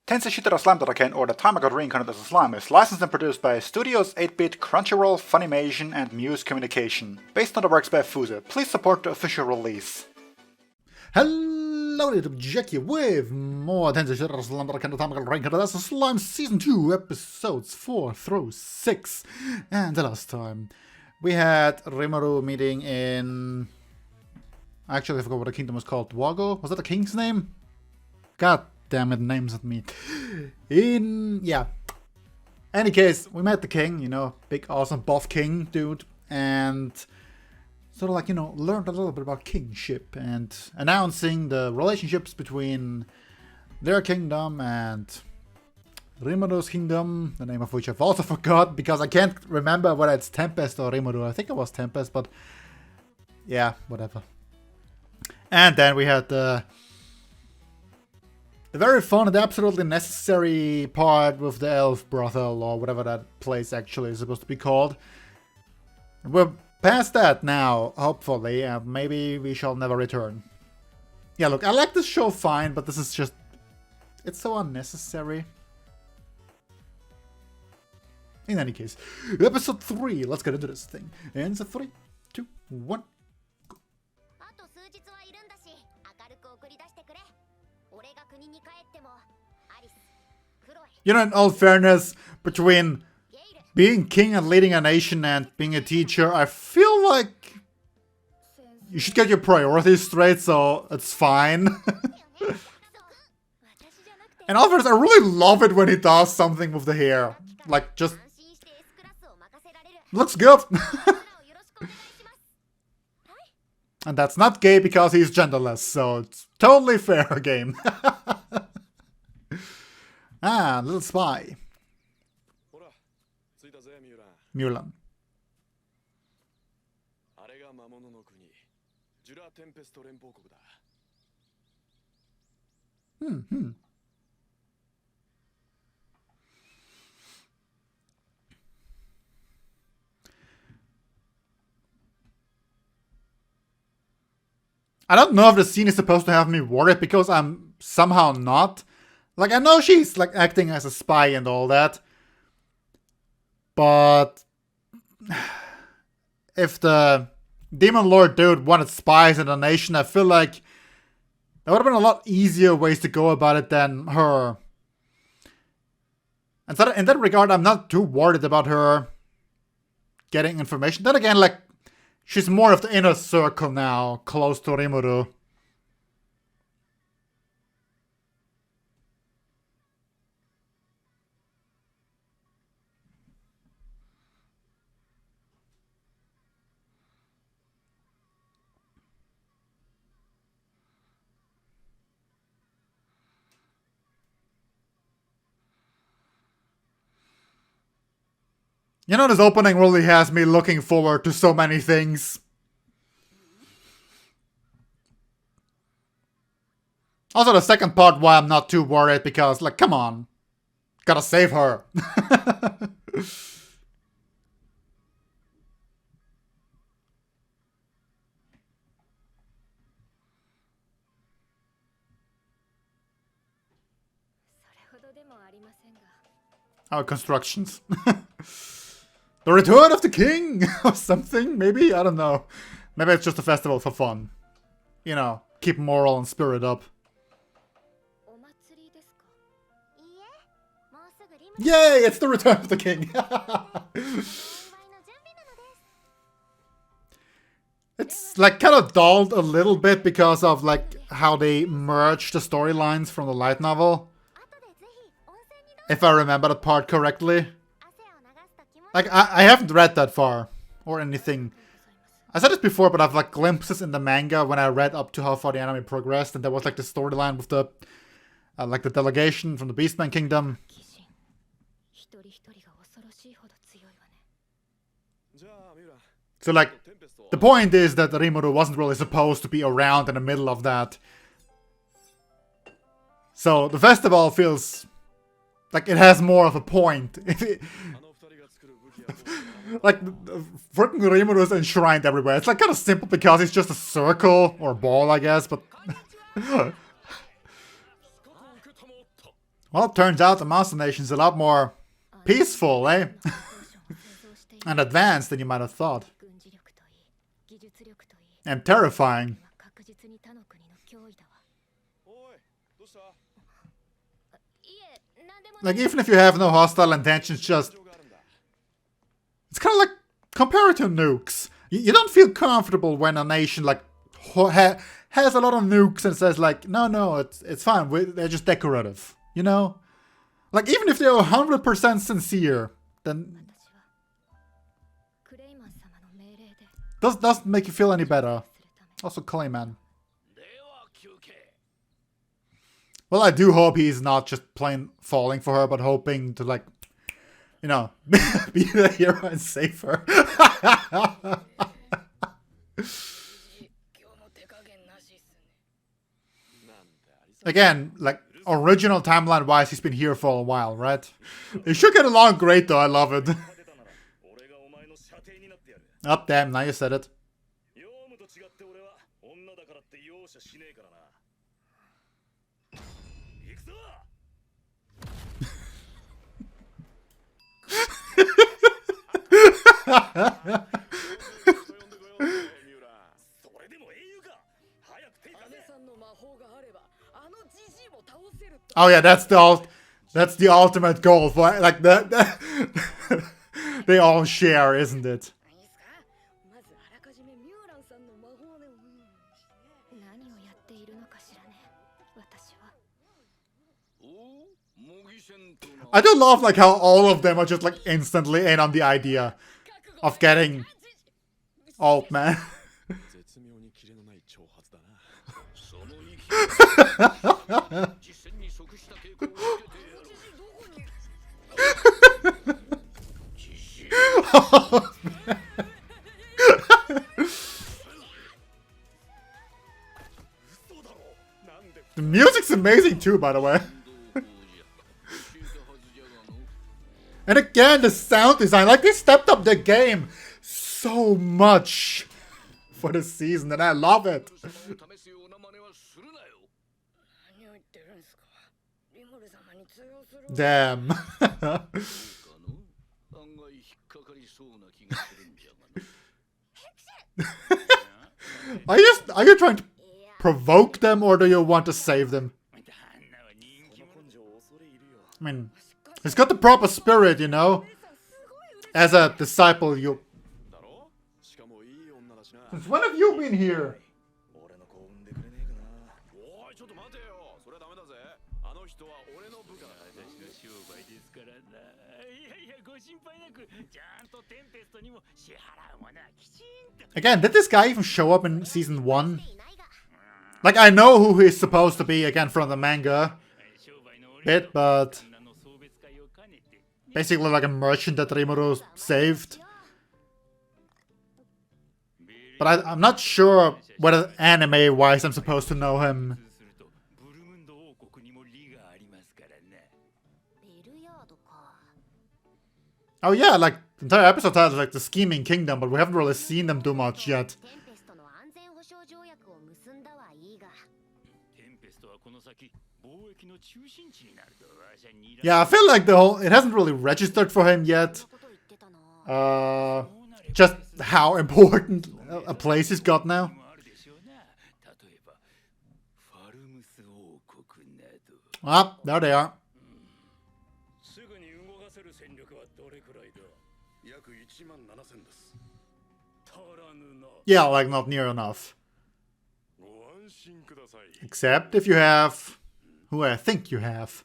Tensei Shitara Slime Ken, or The Time I Got Reincarnated as a Slime, is licensed and produced by Studios 8-Bit, Crunchyroll, Funimation, and Muse Communication. Based on the works by Fuse. Please support the official release. Hello, little Jackie with more Tensei Shitara Slime Ken, The Time I Got Reincarnated as a Slime Season 2, Episodes 4-6. And the last time, we had Rimuru meeting in... Actually, I forgot what the kingdom was called. Wago? Was that the king's name? God damn it, names at me. Yeah. Any case, we met the king, you know, big awesome buff king dude, and sort of like, you know, learned a little bit about kingship and announcing the relationships between their kingdom and Rimuru's kingdom, the name of which I've also forgot because I can't remember whether it's Tempest or Rimuru. I think it was Tempest, but yeah, whatever. And then we had the very fun and absolutely necessary part with the elf brothel, or whatever that place actually is supposed to be called. We're past that now, hopefully, and maybe we shall never return. Yeah, look, I like this show fine, but this is just... it's so unnecessary. In any case, episode 3, let's get into this thing. And so 3, 2, 1... You know, in all fairness, between being king and leading a nation and being a teacher, I feel like you should get your priorities straight, so it's fine. And all fairness, I really love it when he does something with the hair. Like, just... looks good. And that's not gay because he's genderless, so it's totally fair game. Ah, little spy. Mulan. I don't know if the scene is supposed to have me worried because I'm somehow not. Like, I know she's, like, acting as a spy and all that. But... if the Demon Lord dude wanted spies in the nation, I feel like there would have been a lot easier ways to go about it than her. And so in that regard, I'm not too worried about her getting information. Then again, like, she's more of the inner circle now, close to Rimuru. You know, this opening really has me looking forward to so many things. Also, the second part why I'm not too worried, because, like, come on. Gotta save her. Our constructions. The return of the king! Or something, maybe? I don't know. Maybe it's just a festival for fun. You know, keep moral and spirit up. Yay! It's the return of the king! It's like kind of dulled a little bit because of like how they merged the storylines from the light novel. If I remember that part correctly. Like, I haven't read that far, or anything. I said this before, but I've like glimpses in the manga when I read up to how far the anime progressed, and there was like the storyline with the, like the delegation from the Beastman Kingdom. So like, the point is that Rimuru wasn't really supposed to be around in the middle of that. So the festival feels like it has more of a point. Like, freaking Rimuru is enshrined everywhere. It's like kind of simple because it's just a circle, or ball I guess, but... Well, it turns out the Monster Nation's a lot more peaceful, eh? And advanced than you might have thought. And terrifying. Like, even if you have no hostile intentions, just... It's kind of like, compare it to nukes. You don't feel comfortable when a nation, like, has a lot of nukes and says, like, no, it's fine, they're just decorative. You know? Like, even if they're 100% sincere, then... Doesn't make you feel any better. Also, Clayman. Well, I do hope he's not just plain falling for her, but hoping to, like, you know, be the hero and save her. Again, like, original timeline-wise, he's been here for a while, right? They should get along great, though. I love it. Oh, damn, now you said it. Oh yeah, that's the ultimate goal for, like, that they all share, isn't it? I do love, like, how all of them are just, like, instantly in on the idea of getting old man. Oh, man. The music's amazing too, by the way. And again, the sound design, like, they stepped up the game so much for the season, and I love it. Damn. Are you trying to provoke them, or do you want to save them? I mean, he's got the proper spirit, you know? As a disciple, you... Since when have you been here? Again, did this guy even show up in season 1? Like, I know who he's supposed to be, again, from the manga bit, but basically like a merchant that Rimuru saved. But I'm not sure whether anime-wise I'm supposed to know him. Oh yeah, like, the entire episode title is like the Scheming Kingdom, but we haven't really seen them do much yet. Yeah, I feel like it hasn't really registered for him yet. Just how important a place he's got now. Ah, there they are. Yeah, like, not near enough. Except if you have who I think you have.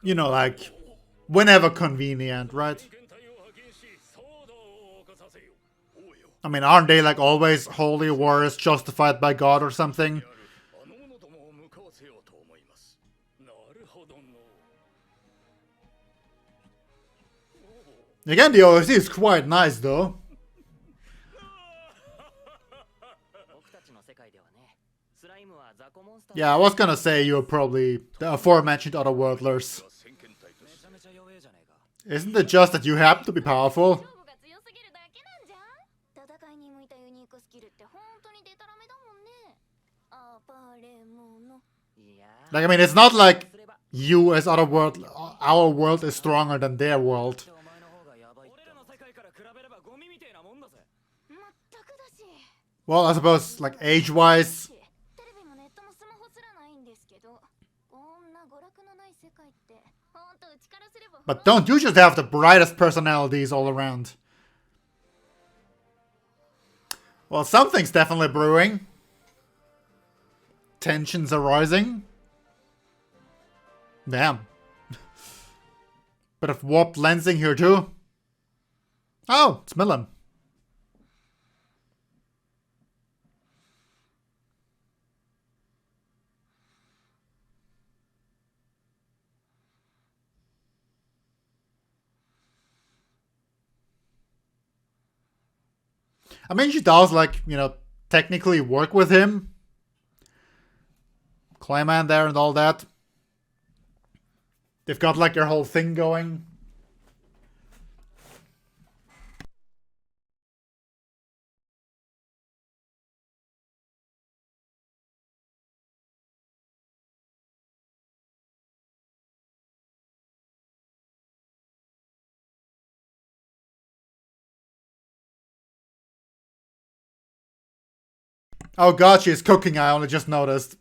You know, like, whenever convenient, right? I mean, aren't they, like, always holy wars justified by God or something? Again, the OST is quite nice, though. Yeah, I was gonna say you're probably the aforementioned otherworldlers. Isn't it just that you happen to be powerful? Like, I mean, it's not like you as other world, our world is stronger than their world. Well, I suppose, like, age-wise. But don't you just have the brightest personalities all around? Well, something's definitely brewing. Tensions are rising. Damn. Bit of warped lensing here too. Oh, it's Milim. I mean, she does, like, you know, technically work with him. Clayman there and all that. They've got, like, their whole thing going. Oh god, she's cooking, I only just noticed.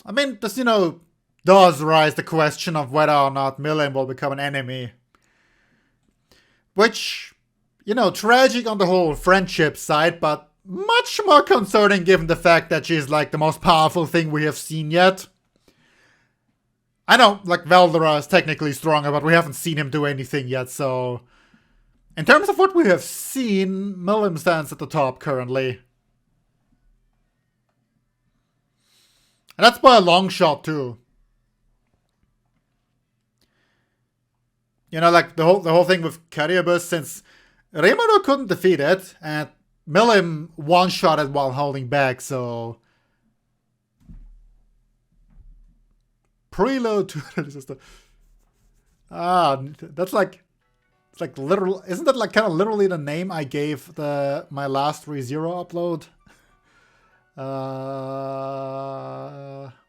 I mean, this, you know, does rise the question of whether or not Milim will become an enemy. Which, you know, tragic on the whole friendship side, but much more concerning given the fact that she's, like, the most powerful thing we have seen yet. I know, like, Veldora is technically stronger, but we haven't seen him do anything yet, so... In terms of what we have seen, Milim stands at the top currently. And that's by a long shot, too. You know, like, the whole thing with Cariabus, since Rimuru couldn't defeat it, and Milim one-shotted while holding back, so... Prelude to the that's like, it's like literal. Isn't that like kind of literally the name I gave my last ReZero upload?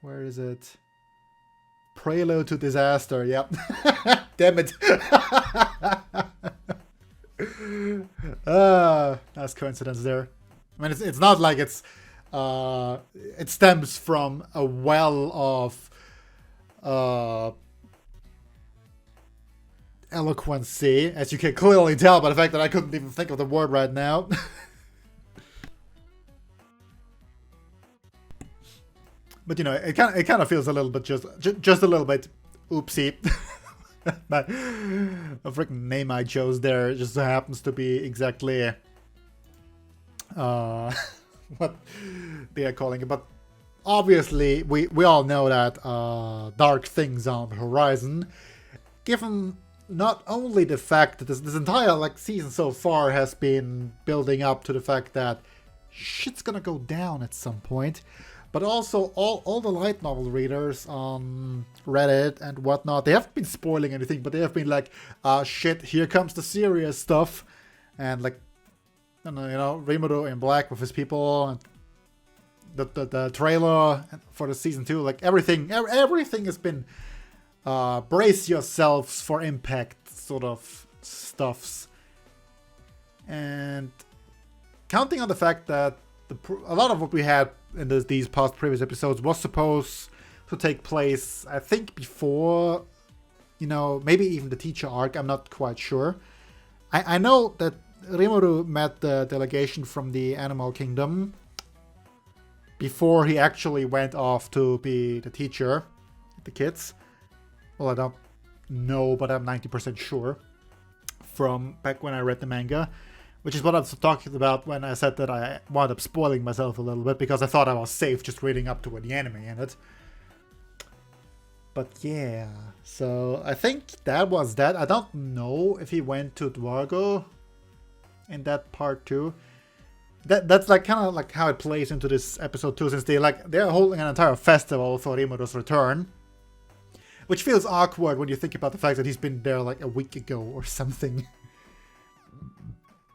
Where is it? Prelude to Disaster. Yep. Damn it. Nice coincidence there. I mean, it's not like it's it stems from a well of eloquency, as you can clearly tell by the fact that I couldn't even think of the word right now. But you know, it kind of feels a little bit just a little bit oopsie. A freaking name I chose there just so happens to be exactly what they are calling it, but obviously, we all know that dark things are on the horizon, given not only the fact that this entire like season so far has been building up to the fact that shit's gonna go down at some point, but also all the light novel readers on Reddit and whatnot, they haven't been spoiling anything, but they have been like, shit, here comes the serious stuff, and like, you know, Rimuru in black with his people, and the trailer for the season 2, like everything has been brace yourselves for impact sort of stuffs. And counting on the fact that a lot of what we had in these past previous episodes was supposed to take place, I think, before, you know, maybe even the teacher arc, I'm not quite sure. I know that Rimuru met the delegation from the Animal Kingdom before he actually went off to be the teacher, the kids. Well, I don't know, but I'm 90% sure from back when I read the manga, which is what I was talking about when I said that I wound up spoiling myself a little bit because I thought I was safe just reading up to the anime in it. But yeah, so I think that was that. I don't know if he went to Dwargo in that part too. that's like kind of like how it plays into this episode too, since they're holding an entire festival for Rimuro's return, which feels awkward when you think about the fact that he's been there like a week ago or something.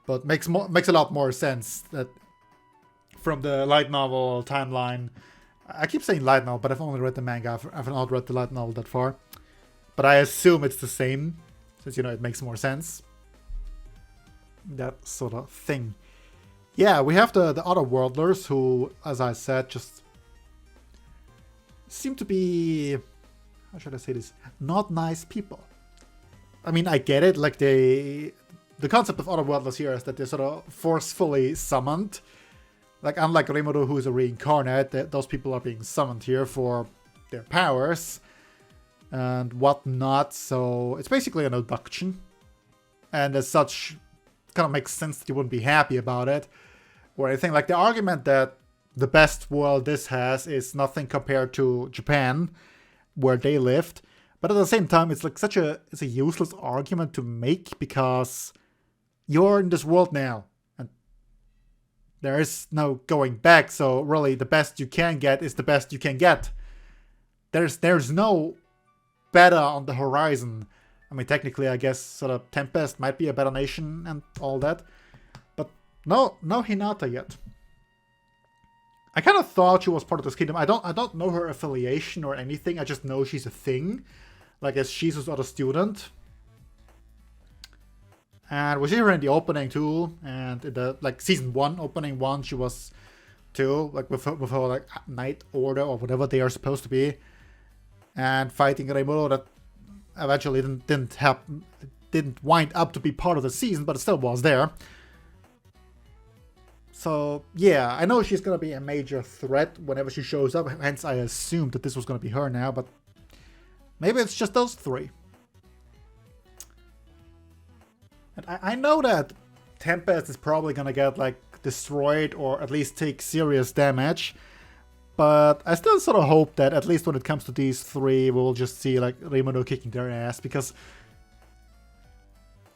But makes a lot more sense that from the light novel timeline. I keep saying light novel, but I've only read the manga. I've not read the light novel that far, but I assume it's the same, since it makes more sense. That sort of thing. Yeah, we have the other worldlers who, as I said, just seem to be, how should I say this, not nice people. I mean, I get it, like the concept of other worldlers here is that they're sort of forcefully summoned. Like, unlike Rimuru, who is a reincarnate, those people are being summoned here for their powers and whatnot, so it's basically an abduction. And as such, kind of makes sense that you wouldn't be happy about it or anything. Like, the argument that the best world this has is nothing compared to Japan, where they lived, but at the same time it's like it's a useless argument to make, because you're in this world now and there is no going back, so really the best you can get is the best you can get. There's no better on the horizon. I mean, technically, I guess sort of Tempest might be a better nation and all that. But no Hinata yet. I kind of thought she was part of this kingdom. I don't know her affiliation or anything. I just know she's a thing. Like, as Shizu's other student. And we see her in the opening too. And in the, like, season 1, opening 1, she was too. Like, with her like, Night Order or whatever they are supposed to be. And fighting Rimuru that eventually didn't wind up to be part of the season, but it still was there. So yeah, I know she's gonna be a major threat whenever she shows up, hence I assumed that this was gonna be her now, but maybe it's just those three. And I know that Tempest is probably gonna get like destroyed or at least take serious damage, but I still sort of hope that at least when it comes to these three, we'll just see like Rimuru kicking their ass, because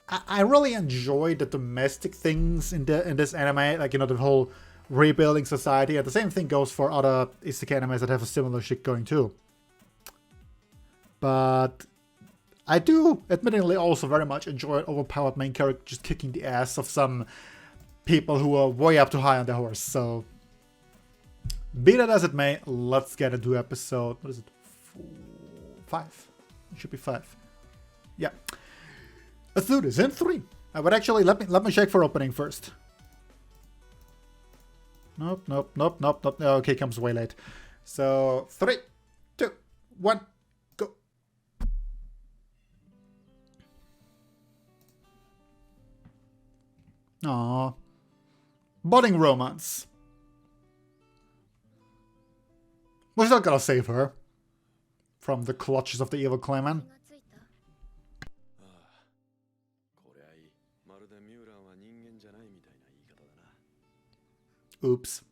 I really enjoy the domestic things in this anime, like, the whole rebuilding society. And the same thing goes for other isekai animes that have a similar shit going too. But I do admittedly also very much enjoy an overpowered main character just kicking the ass of some people who are way up too high on their horse. So be that as it may, let's get into episode, what is it, 5? It should be 5. Yeah. Let's do this in 3. But actually, let me check for opening first. Nope. Okay, comes way late. So 3, 2, 1, go. Aww. Budding romance. We're still gonna save her from the clutches of the evil Clayman. Oops.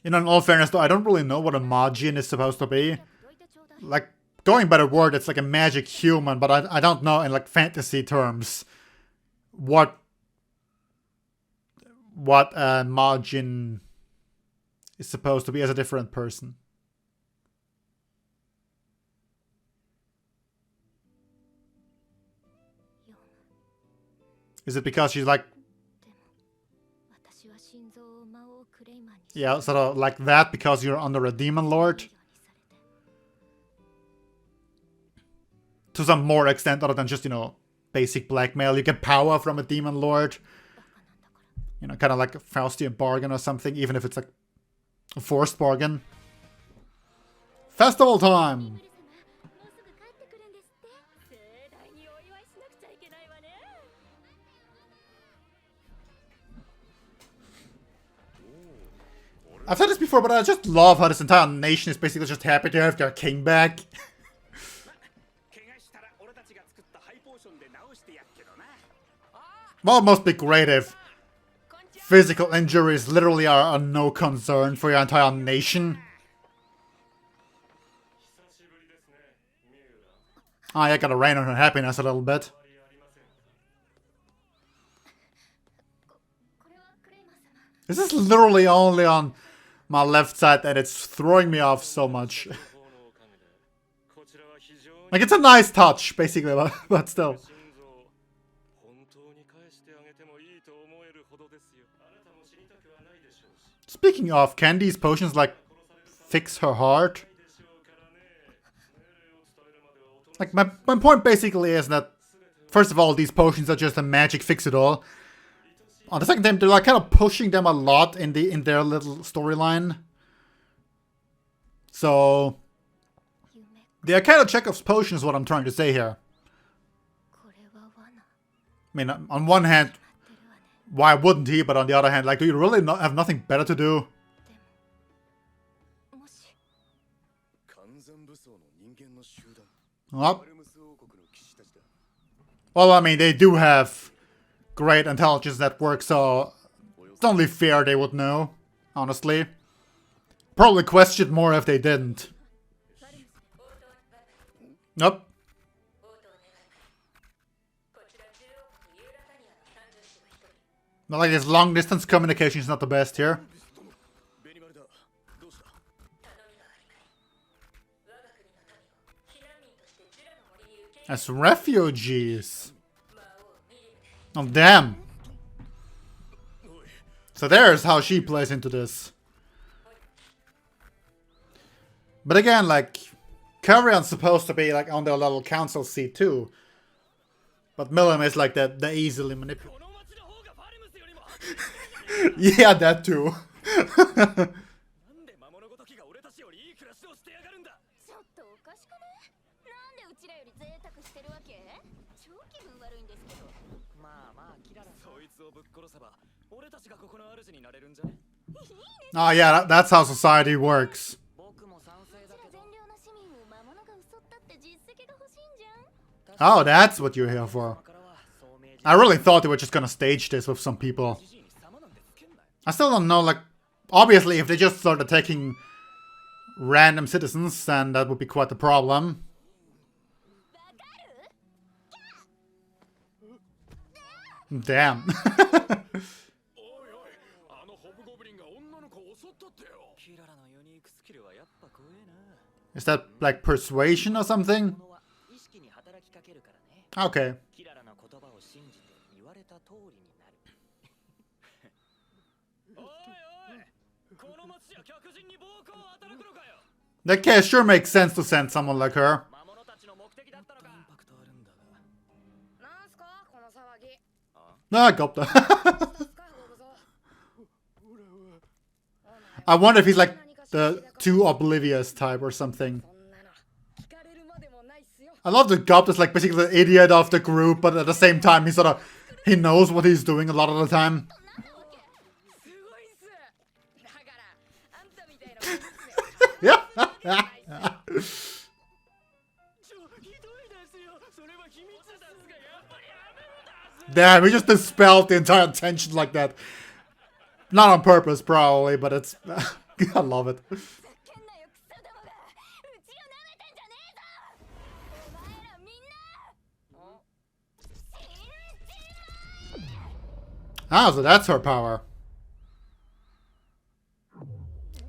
In all fairness though, I don't really know what a Majin is supposed to be. Like, going by the word, it's like a magic human, but I don't know in like fantasy terms what a Majin is supposed to be as a different person. Is it because she's like, yeah, sort of like that because you're under a demon lord? To some more extent other than just, basic blackmail. You get power from a demon lord. Kind of like a Faustian bargain or something, even if it's like a forced bargain. Festival time! I've said this before, but I just love how this entire nation is basically just happy to have their king back. Well, it must be great if physical injuries literally are no concern for your entire nation. Oh, yeah, gotta rain on her happiness a little bit. This is literally only on my left side and it's throwing me off so much. Like, it's a nice touch, basically, but still. Speaking of, can these potions, like, fix her heart? Like, my point basically is that, first of all, these potions are just a magic fix-it-all. On the second time, they're like kind of pushing them a lot in their little storyline. So they are kind of Chekhov's potion is what I'm trying to say here. I mean, on one hand, why wouldn't he? But on the other hand, like, do you really have nothing better to do? Well, I mean, they do have great intelligence network, so it's only fair they would know, honestly. Probably question more if they didn't. Nope. Not like his long distance communication is not the best here. As refugees. Oh, damn. So there's how she plays into this. But again, like, Carrion's supposed to be like on their little council seat too. But Milim is like the easily manipulated. Yeah, that too. Oh yeah, that's how society works. Oh, that's what you're here for. I really thought they were just gonna stage this with some people. I still don't know, like, obviously if they just started taking random citizens, then that would be quite the problem. Damn. Is that like persuasion or something? Okay. That case sure makes sense to send someone like her. No, I got that. I wonder if he's like the too oblivious type or something. I love that Gopt is like basically the idiot of the group, but at the same time he knows what he's doing a lot of the time. Yeah. Damn, we just dispelled the entire tension like that. Not on purpose, probably, but it's... I love it. Ah, so that's her power.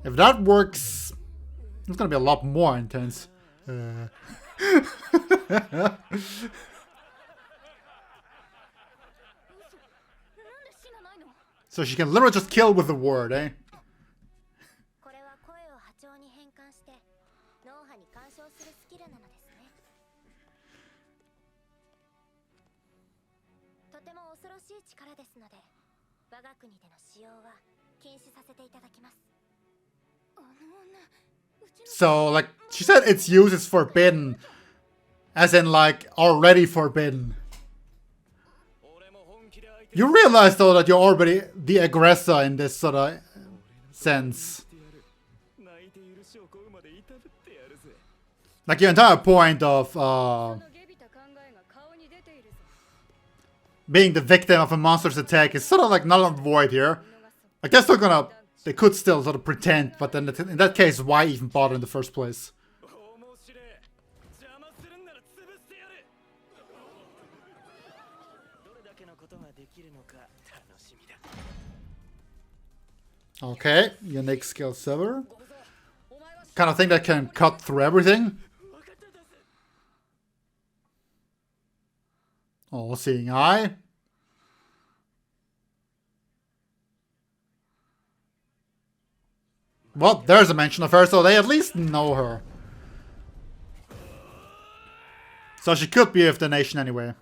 If that works, it's gonna be a lot more intense. So she can literally just kill with the word, eh? So, like, she said its use is forbidden. As in, like, already forbidden. You realize, though, that you're already the aggressor in this sort of sense. Like, your entire point of being the victim of a monster's attack is sort of like null and void here. Like, they're still gonna... They could still sort of pretend, but then in that case, why even bother in the first place? Okay, unique skill server. Kind of thing that can cut through everything. All-seeing eye. Well, there's a mention of her, so they at least know her. So she could be of the nation anyway.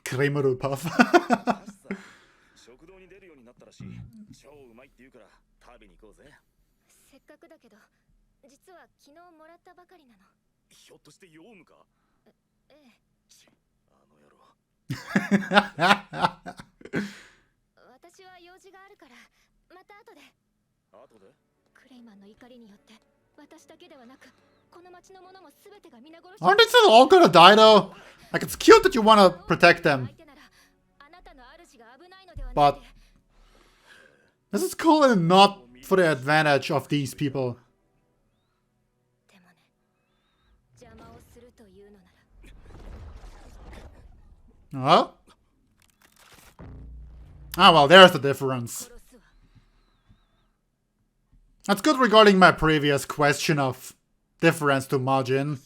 Creamery puff. Aren't they still all gonna die though? Like, it's cute that you want to protect them. But this is cool and not for the advantage of these people. Huh? Ah, well, there's the difference. That's good regarding my previous question of difference to Majin.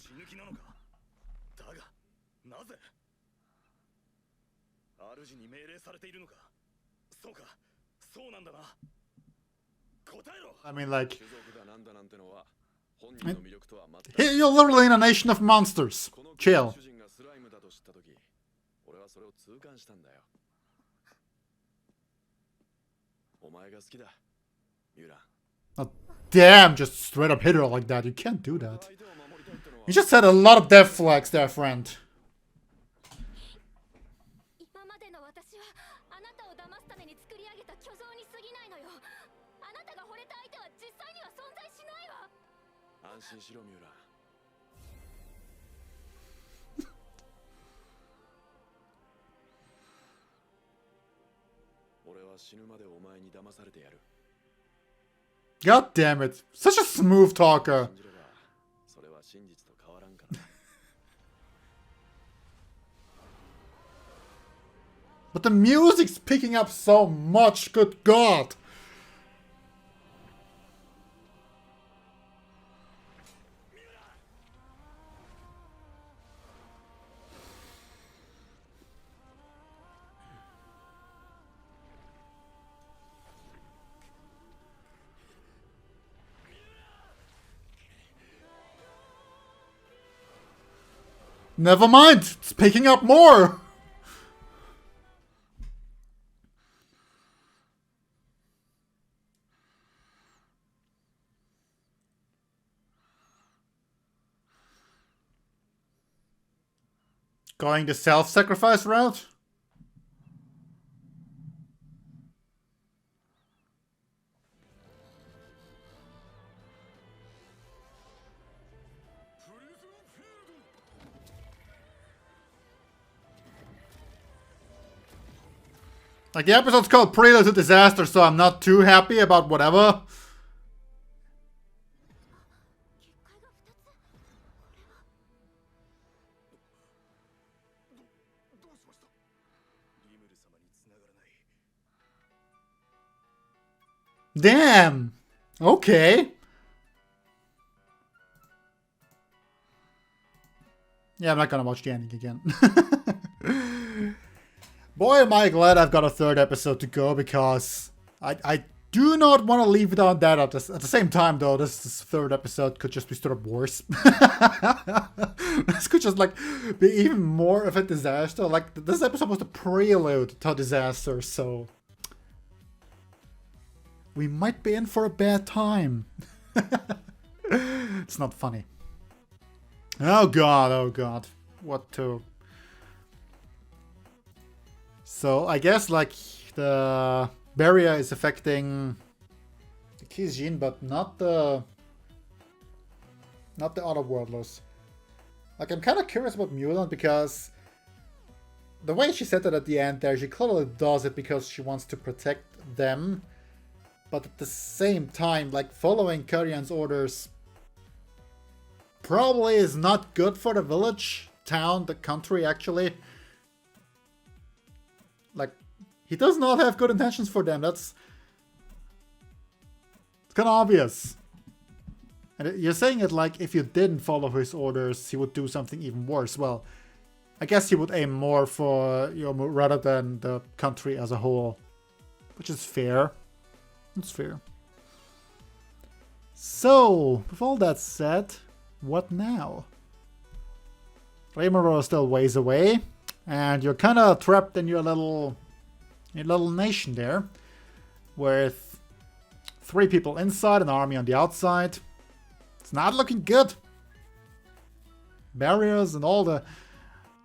I mean, like, you're literally in a nation of monsters. Chill. Oh, damn, just straight up hit her like that. You can't do that. You just said a lot of death flags there, friend. God damn it. Such a smooth talker. But the music's picking up so much, good god. Never mind, it's picking up more. Going the self-sacrifice route? Like, the episode's called Prelude to Disaster, so I'm not too happy about whatever. Damn. Okay. Yeah, I'm not gonna watch the ending again. Boy, am I glad I've got a third episode to go, because I do not want to leave without that. At the same time, though, this third episode could just be sort of worse. This could just, like, be even more of a disaster. Like, this episode was the prelude to a disaster, so we might be in for a bad time. It's not funny. Oh god, oh god. What to... So, I guess, like, the barrier is affecting the Kijin, but not the other worldless. Like, I'm kind of curious about Mulan, because the way she said that at the end there, she clearly does it because she wants to protect them. But at the same time, like, following Kurian's orders probably is not good for the village, town, the country actually. Like, he does not have good intentions for them. It's kind of obvious. And you're saying it like if you didn't follow his orders, he would do something even worse. Well, I guess he would aim more for Yomu rather than the country as a whole. Which is fair. It's fair. So, with all that said, what now? Rimuru is still ways away, and you're kind of trapped in your little nation there, with 3 people inside, an army on the outside. It's not looking good. Barriers and all the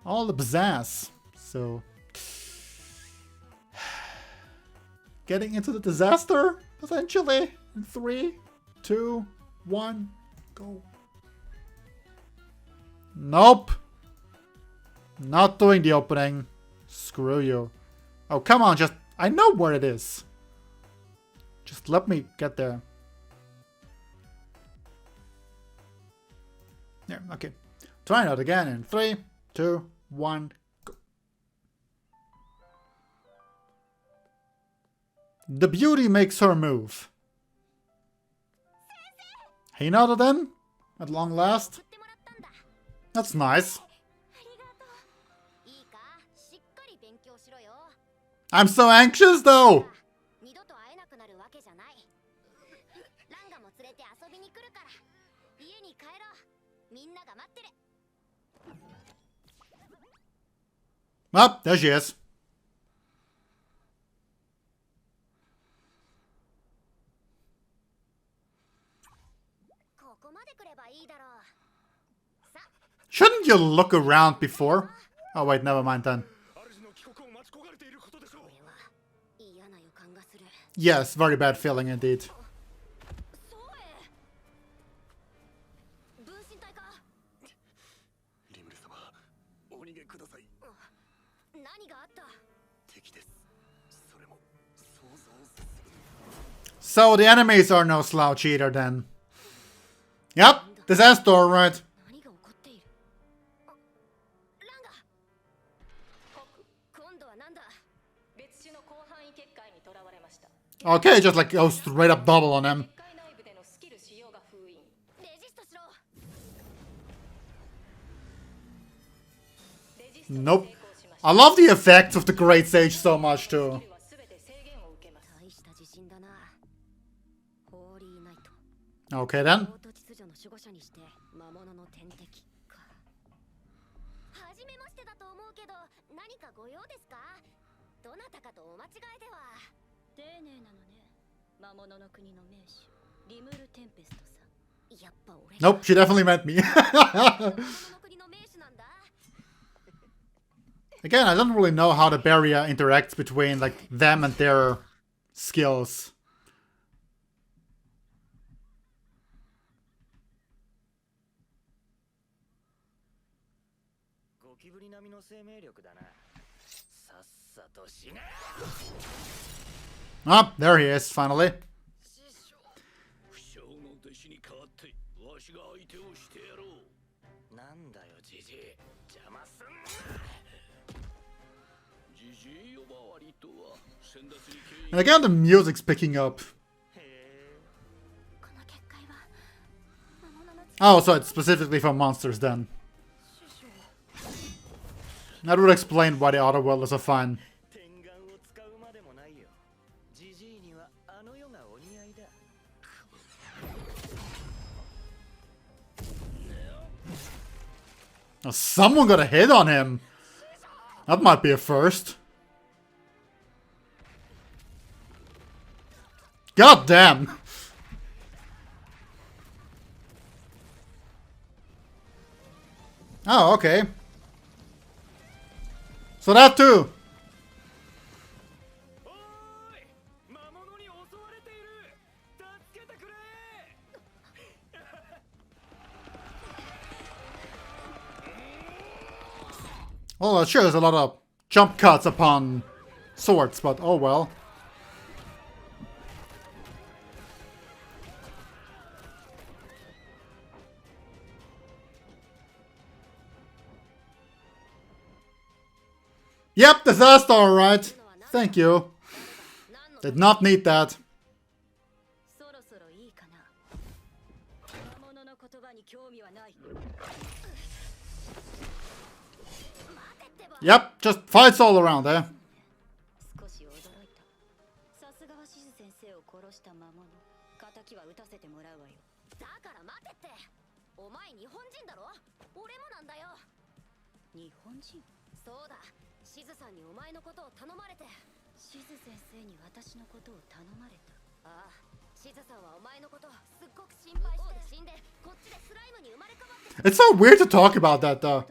pizzazz. So, getting into the disaster potentially in 3, 2, 1, go. Nope. Not doing the opening. Screw you. Oh, come on, just... I know where it is. Just let me get there. There, okay. Trying out again in 3, 2, 1, go. The beauty makes her move. Hinata then? At long last? That's nice. I'm so anxious though! Oh, there she is. Shouldn't you look around before? Oh wait, never mind then. Yes, very bad feeling indeed. So the enemies are no slouch either then. Yep, disaster, right? Okay, just like go straight up double on him. Nope. I love the effects of the Great Sage so much too. Okay then. Nope, she definitely meant me. Again, I don't really know how the barrier interacts between like them and their skills. Oh, there he is, finally. And again, the music's picking up. Oh, so it's specifically for monsters then. That would explain why the other world is so fun. Oh, someone got a hit on him. That might be a first. God damn. Oh, okay. So that too. Well, it shows a lot of jump cuts upon swords, but oh well. Yep, disaster, alright. Thank you. Did not need that. Yep, just fights all around, eh? It's so weird to talk about that, though.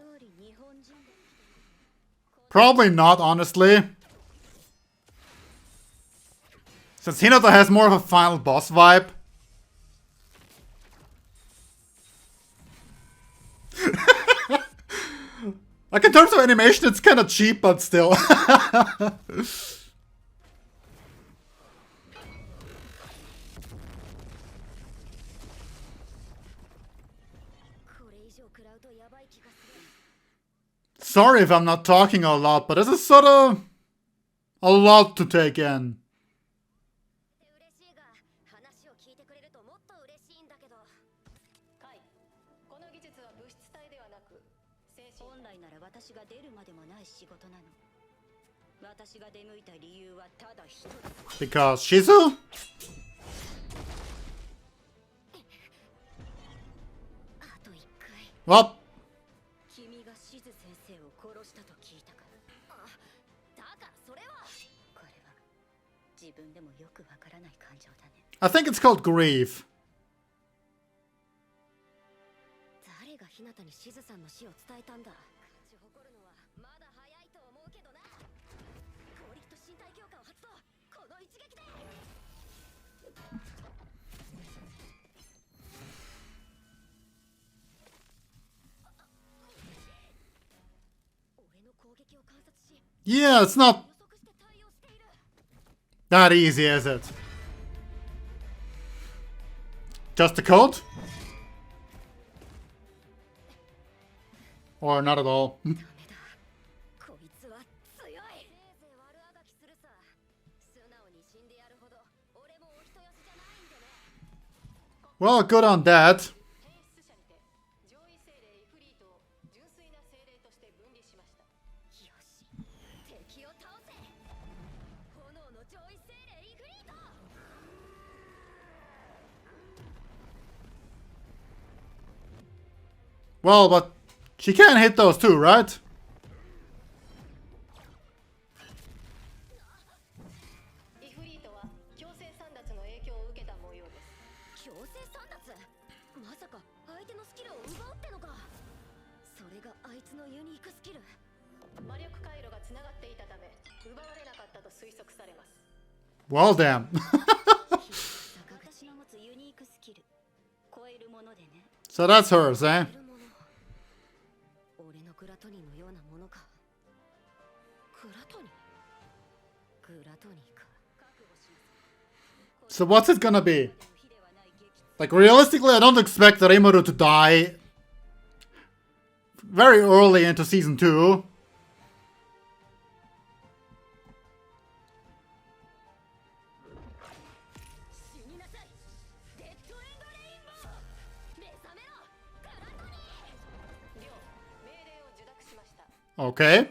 Probably not, honestly. Since Hinata has more of a final boss vibe. Like, in terms of animation, it's kind of cheap, but still. Sorry if I'm not talking a lot, but this is sort of a lot to take in. Because Shizu? Well, I think it's called grief. Yeah, it's not that easy, is it? Just the code? Or not at all? Well, good on that. Well, but she can't hit those two, right? Well, damn. So that's hers, eh? So what's it gonna be? Like, realistically, I don't expect Rimuru to die very early into season 2. Okay.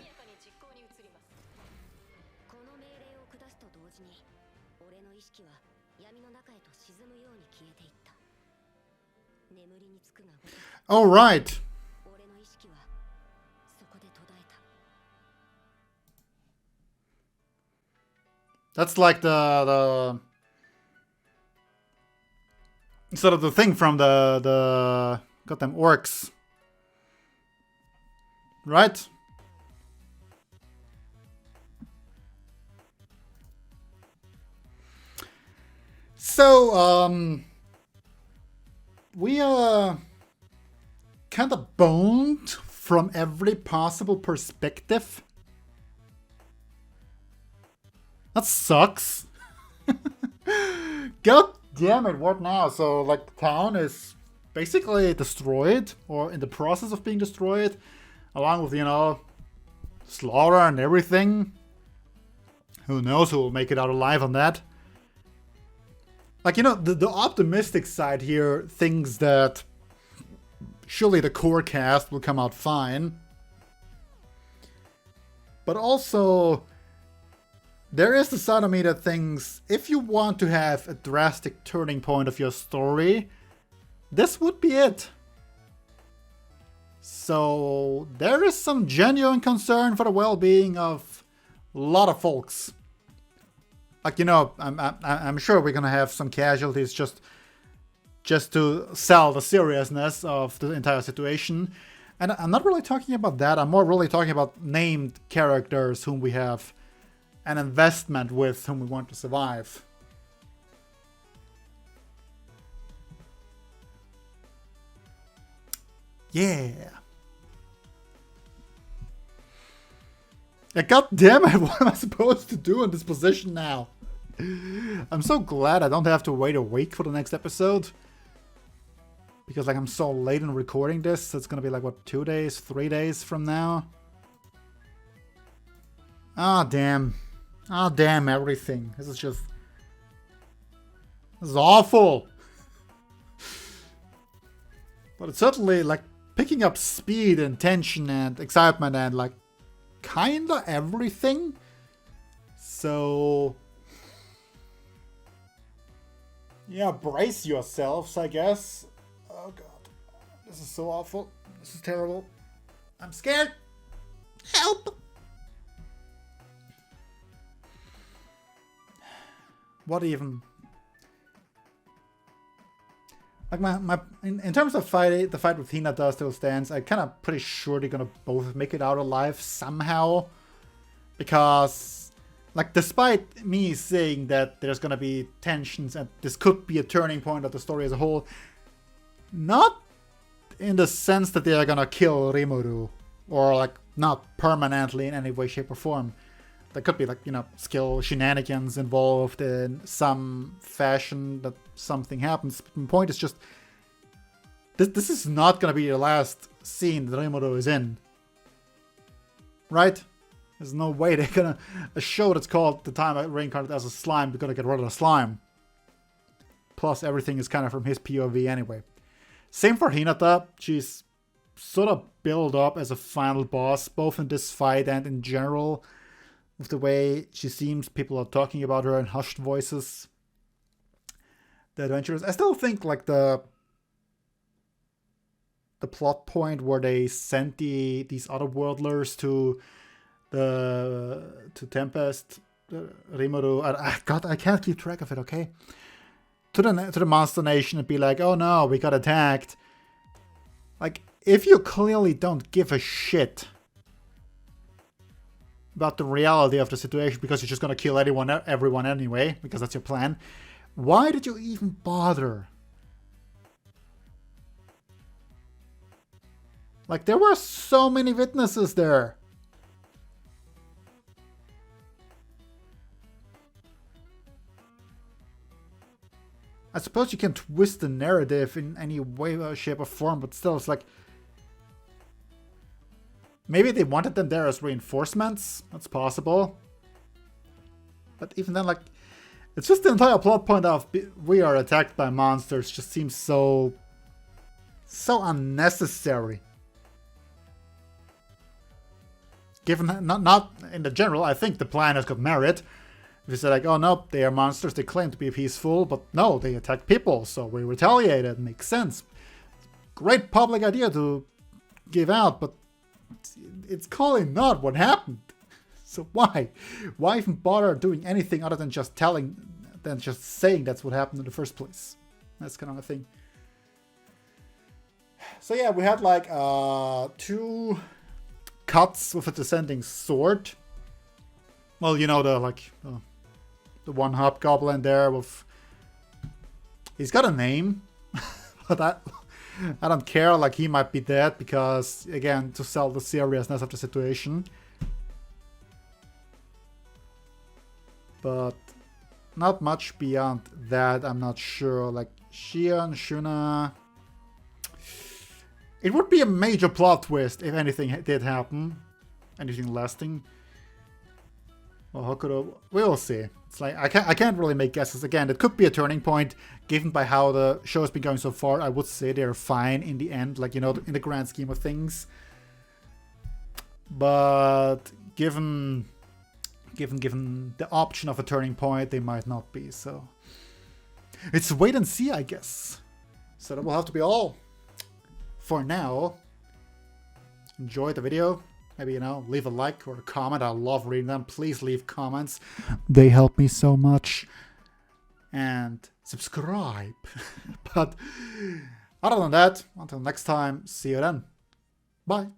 All right. That's like the sort of the thing from the goddamn orcs, right? So we are kind of boned from every possible perspective. That sucks. God damn it, what now? So, like, the town is basically destroyed, or in the process of being destroyed, along with, you know, slaughter and everything. Who knows who will make it out alive on that? Like, you know, the optimistic side here thinks that surely the core cast will come out fine. But also, there is the side of me that thinks if you want to have a drastic turning point of your story, this would be it. So there is some genuine concern for the well-being of a lot of folks. Like, you know, I'm sure we're gonna have some casualties just to sell the seriousness of the entire situation. And I'm not really talking about that. I'm more really talking about named characters whom we have an investment with, whom we want to survive. Yeah. God damn it, what am I supposed to do in this position now? I'm so glad I don't have to wait a week for the next episode. Because like I'm so late in recording this, so it's gonna be like what, 2 days, 3 days from now? Ah damn. Ah damn everything. This is awful. But it's certainly like picking up speed and tension and excitement and like kinda everything. So yeah, brace yourselves, I guess. Oh god. This is so awful. This is terrible. I'm scared. Help! What even? Like in terms of fight, the fight with Hinata still stands. I'm kind of pretty sure they're gonna both make it out alive somehow, because like despite me saying that there's gonna be tensions and this could be a turning point of the story as a whole, not in the sense that they are gonna kill Rimuru or like not permanently in any way, shape, or form. There could be like, you know, skill shenanigans involved in some fashion that something happens. But the point is just, this is not gonna be the last scene that Rimuru is in. Right? There's no way they're gonna, a show that's called The Time I Reincarnated as a Slime, they're gonna get rid of the slime. Plus everything is kind of from his POV anyway. Same for Hinata. She's sort of built up as a final boss, both in this fight and in general. With the way she seems, people are talking about her in hushed voices. The adventurers. I still think like the plot point where they sent these otherworldlers to Tempest, Rimuru. God, I can't keep track of it. Okay, to the Monster Nation and be like, oh no, we got attacked. Like, if you clearly don't give a shit about the reality of the situation because you're just gonna kill everyone anyway, because that's your plan, why did you even bother? Like, there were so many witnesses there. I suppose you can twist the narrative in any way, shape, or form, but still, it's like, maybe they wanted them there as reinforcements. That's possible. But even then, like, it's just the entire plot point of we are attacked by monsters just seems so unnecessary. Given not in the general, I think the plan has got merit. If you say like, oh no, they are monsters, they claim to be peaceful, but no, they attack people, so we retaliated. Makes sense. Great public idea to give out, but it's clearly not what happened. So why even bother doing anything other than just saying that's what happened in the first place? That's kind of a thing. So yeah, we had like 2 cuts with a descending sword. Well, you know, the one hobgoblin there with, he's got a name, but I don't care, like he might be dead because, again, to sell the seriousness of the situation. But not much beyond that, I'm not sure. Like, Shion, Shuna... It would be a major plot twist if anything did happen. anything lasting. Well, how could I? We'll see. It's like I can't really make guesses. Again, it could be a turning point, given by how the show has been going so far. I would say they're fine in the end, like, you know, in the grand scheme of things. But given the option of a turning point, they might not be. So it's wait and see, I guess. So that will have to be all for now. Enjoy the video. Maybe, you know, leave a like or a comment. I love reading them. Please leave comments. They help me so much. And subscribe. But other than that, until next time, see you then. Bye.